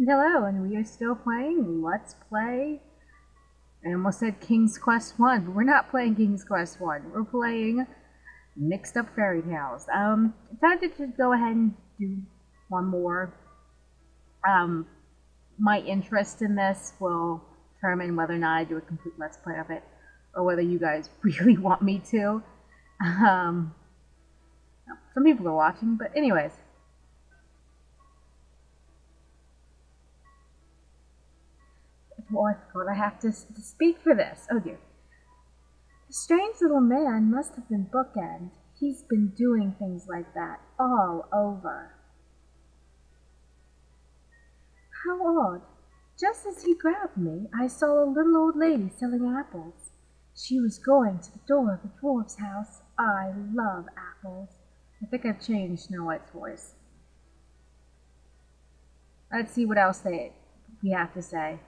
Hello, and we are still playing Let's Play. I almost said King's Quest 1, but we're not playing King's Quest 1. We're playing Mixed Up Fairy Tales. I thought to just go ahead and do one more. My interest in this will determine whether or not I do a complete Let's Play of it, or whether you guys really want me to. Some people are watching, but anyways. Oh, I forgot I have to speak for this. Oh dear. The strange little man must have been Bookend. He's been doing things like that all over. How odd. Just as he grabbed me, I saw a little old lady selling apples. She was going to the door of the dwarf's house. I love apples. I think I've changed Snow White's voice. Let's see what else we have to say.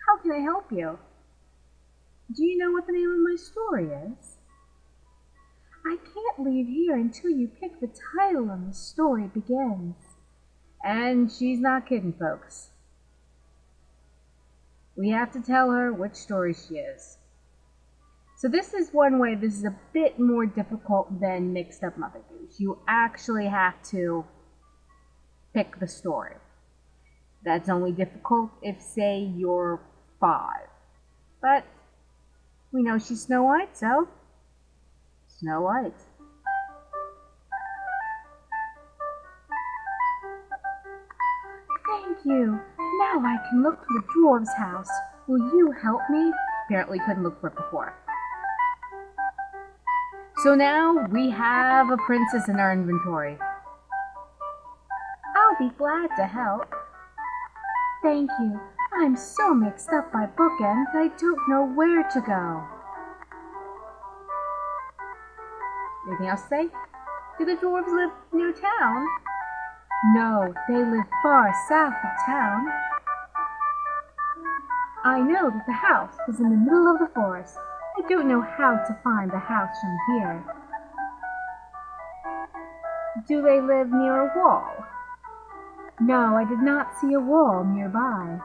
How can I help you? Do you know what the name of my story is? I can't leave here until you pick the title and the story begins. And she's not kidding, folks. We have to tell her which story she is. So this is one way this is a bit more difficult than Mixed Up Mother Goose. You actually have to pick the story. That's only difficult if, say, you're 5. But we know she's Snow White, so Snow White. Thank you. Now I can look for the dwarf's house. Will you help me? Apparently couldn't look for it before. So now we have a princess in our inventory. I'll be glad to help. Thank you. I'm so mixed up by bookends, I don't know where to go. Anything else to say? Do the dwarves live near town? No, they live far south of town. I know that the house was in the middle of the forest. I don't know how to find the house from here. Do they live near a wall? No, I did not see a wall nearby.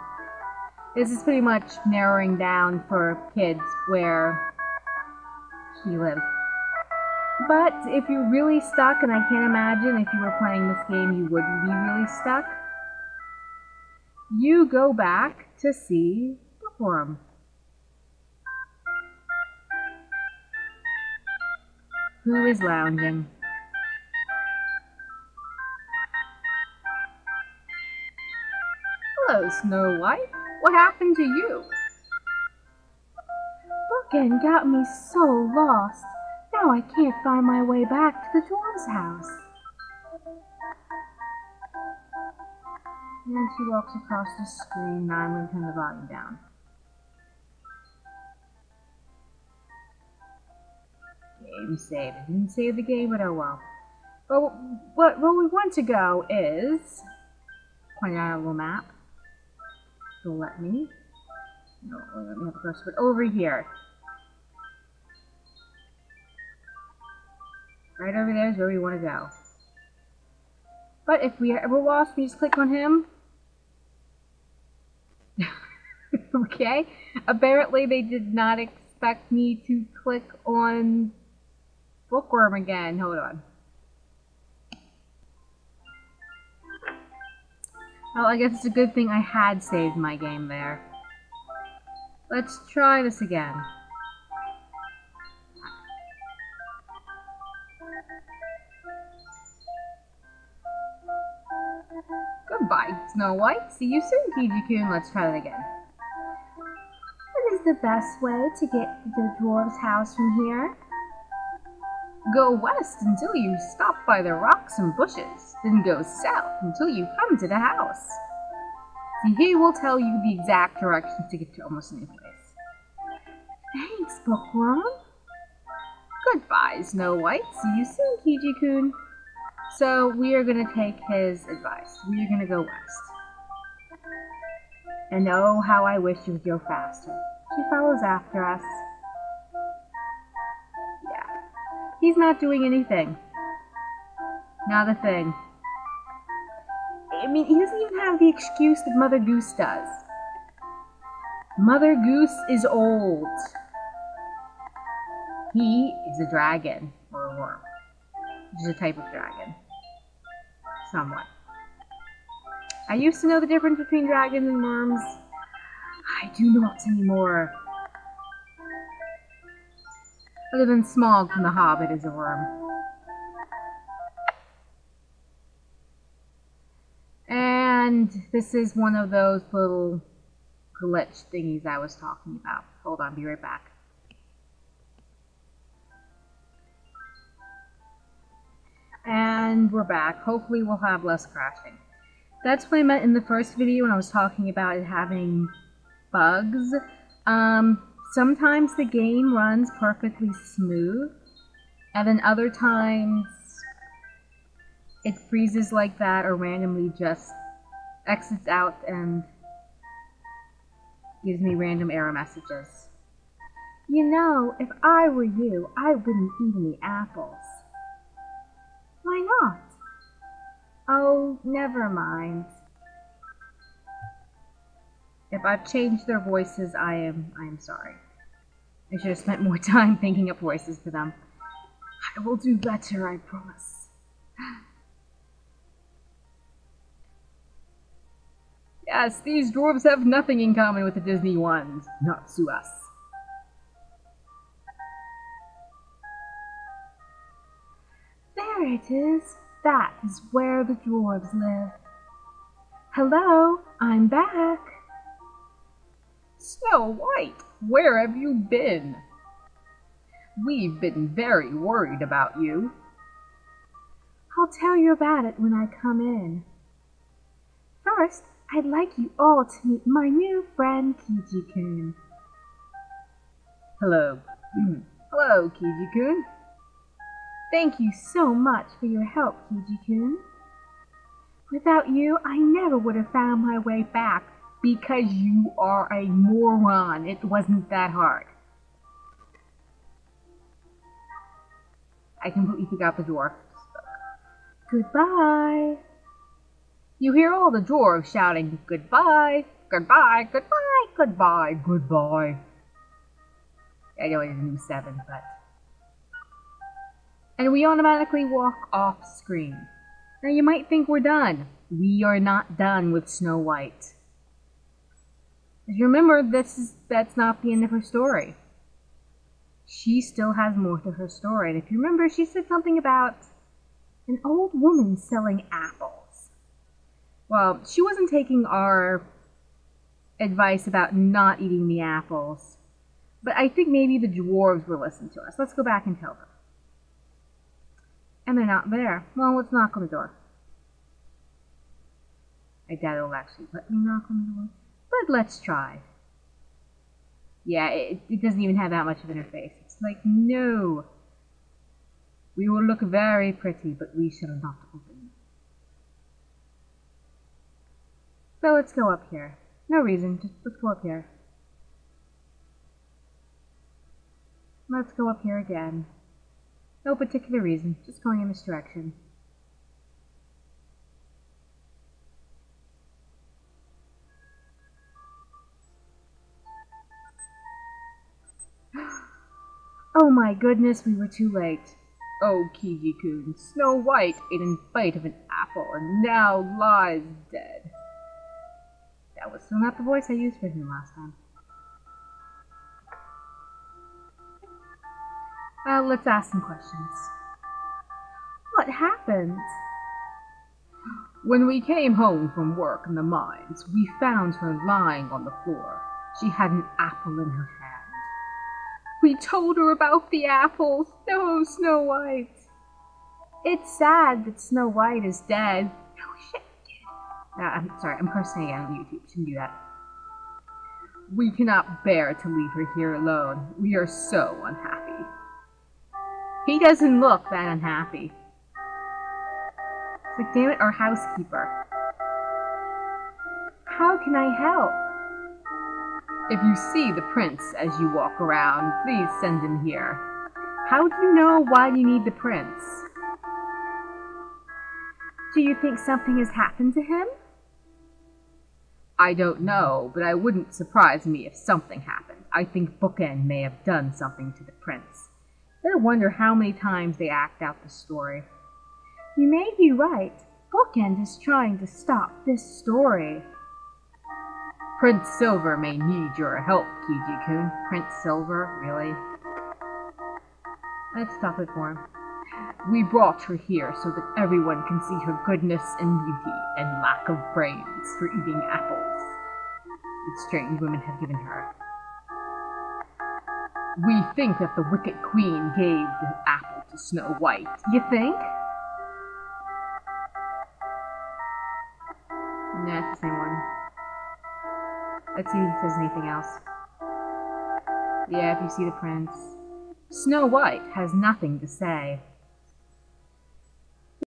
This is pretty much narrowing down for kids where he lives. But if you're really stuck, and I can't imagine if you were playing this game you wouldn't be really stuck, you go back to see Bookworm. Who is lounging? Hello, Snow White. What happened to you? Bookend got me so lost. Now I can't find my way back to the dwarf's house. And she walks across the screen. Now I'm going to turn the volume down. Game saved. I didn't save the game, but oh well. But where we want to go is... point out a little map. So let me... no, let me have a cursor, but over here. Right over there is where we want to go. But if we are ever lost, we just click on him. Okay. Apparently they did not expect me to click on Bookworm again. Hold on. Well, I guess it's a good thing I had saved my game there. Let's try this again. Goodbye, Snow White. See you soon, Kijikun. Let's try that again. What is the best way to get to the dwarf's house from here? Go west until you stop by the rocks and bushes. Then go south until you come to the house. See, he will tell you the exact directions to get to almost any place. Thanks, Bookworm. Goodbye, Snow White. See you soon, Kijikun. So, we are going to take his advice. We are going to go west. And oh, how I wish you would go faster. She follows after us. Yeah. He's not doing anything. Not a thing. mean, he doesn't even have the excuse that Mother Goose does. Mother Goose is old. He is a dragon, or a worm. Which is a type of dragon. Somewhat. I used to know the difference between dragons and worms. I do not anymore. Other than Smaug from The Hobbit is a worm. And this is one of those little glitch thingies I was talking about. Hold on, be right back. And we're back. Hopefully we'll have less crashing. That's what I meant in the first video when I was talking about it having bugs. Sometimes the game runs perfectly smooth, and then other times it freezes like that or randomly just exits out and gives me random error messages. You know, if I were you, I wouldn't eat any apples. Why not? Oh, never mind. If I've changed their voices, I am sorry. I should have spent more time thinking up voices for them. I will do better, I promise. Yes, these dwarves have nothing in common with the Disney ones. Not to us. There it is. That is where the dwarves live. Hello, I'm back. Snow White, where have you been? We've been very worried about you. I'll tell you about it when I come in. First, I'd like you all to meet my new friend, Kijikun. Hello. Hello, Kijikun. Thank you so much for your help, Kijikun. Without you, I never would have found my way back, because you are a moron. It wasn't that hard. I completely forgot the dwarf. Goodbye. You hear all the dwarves shouting, goodbye, goodbye, goodbye, goodbye, goodbye. I know I didn't do 7, but... And we automatically walk off screen. Now you might think we're done. We are not done with Snow White. As you remember, that's not the end of her story. She still has more to her story. And if you remember, she said something about an old woman selling apples. Well, she wasn't taking our advice about not eating the apples. But I think maybe the dwarves were listening to us. Let's go back and tell them. And they're not there. Well, let's knock on the door. I doubt it'll actually let me knock on the door. But let's try. Yeah, it doesn't even have that much of an interface. It's like, no. We will look very pretty, but we shall not open. So let's go up here. No reason, just let's go up here. Let's go up here again. No particular reason, just going in this direction. Oh my goodness, we were too late. Oh, Kijikun, Snow White ate a bite of an apple and now lies dead. That was still not the voice I used for him last time. Let's ask some questions. What happened? When we came home from work in the mines, we found her lying on the floor. She had an apple in her hand. We told her about the apples. No, Snow White. It's sad that Snow White is dead. Oh, shit. I'm sorry, I'm cursing again on YouTube. Shouldn't do that. We cannot bear to leave her here alone. We are so unhappy. He doesn't look that unhappy. It's like, damn it, our housekeeper. How can I help? If you see the prince as you walk around, please send him here. How do you know why you need the prince? Do you think something has happened to him? I don't know, but it wouldn't surprise me if something happened. I think Bookend may have done something to the prince. I wonder how many times they act out the story. You may be right. Bookend is trying to stop this story. Prince Silver may need your help, Kijikun. Prince Silver, really? Let's stop it for him. We brought her here so that everyone can see her goodness and beauty and lack of brains for eating apples that strange women have given her. We think that the wicked queen gave the apple to Snow White. You think? Nah, it's the same one. Let's see if he says anything else. Yeah, if you see the prince. Snow White has nothing to say.